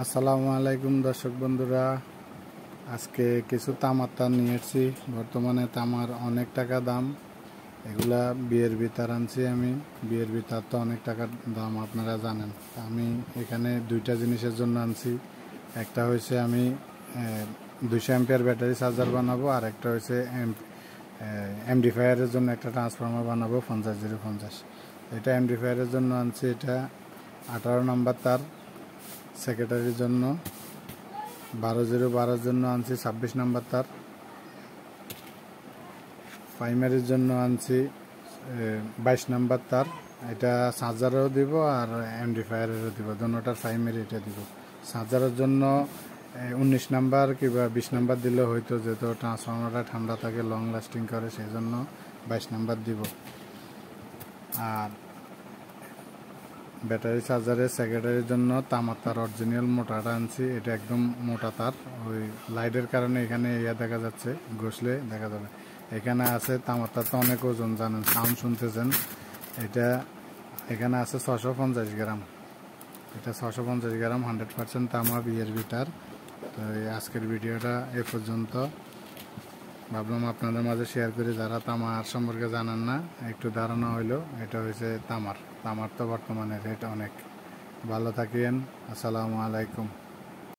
আসসালামু আলাইকুম দর্শক বন্ধুরা, আজকে কিছু তামার তার নিয়ে এসেছি। বর্তমানে তামার অনেক টাকা দাম। এগুলা বিয়ের বিতার আনছি আমি। বিয়ের বিতার তো অনেক টাকার দাম, আপনারা জানেন। আমি এখানে দুইটা জিনিসের জন্য আনছি। একটা হয়েছে আমি 200 অ্যাম্পিয়ার ব্যাটারি চার্জার বানাবো, আর একটা হয়েছে এমডিফায়ারের জন্য একটা ট্রান্সফর্মার বানাবো 50-050। এটা এমডিফায়ারের জন্য আনছি। এটা 18 নম্বর তার। সেক্রেটারির জন্য 12-012 জন্য আনছি 26 নম্বর তার। প্রাইমারির জন্য আনছি 22 নম্বর তার। এটা চার্জারও দিব আর এমডিফায়ারেরও দিব, দুটোটার প্রাইমারি এটা দিব। চার্জারের জন্য 19 নাম্বার কিংবা 20 নাম্বার দিলে হয়তো, যেহেতু ট্রান্সফর্মারটা ঠান্ডা থাকে, লং লাস্টিং করে, সেই জন্য 22 নাম্বার দিব। আর ব্যাটারি চার্জারের সেকেন্ডারির জন্য তামার তার অরিজিনাল মোটাটা আনছি। এটা একদম মোটা তার। ওই লাইটের কারণে এখানে দেখা যাচ্ছে, ঘষলে দেখা যাবে। এখানে আছে তামার তার, তো অনেক ওজন, জানেন, সাউন্ড শুনতেছেন। এটা এখানে আছে 650 গ্রাম। এটা 650 গ্রাম, 100% তামা, বিয়ের বিটার। তো আজকের ভিডিওটা এ পর্যন্ত। ভাবলাম আপনাদের মাঝে শেয়ার করি, যারা তামার সম্পর্কে জানেন না, একটু ধারণা হইলো। এটা হয়েছে তামার তো বর্তমানে রেট অনেক। ভালো থাকেন। আসসালামু আলাইকুম।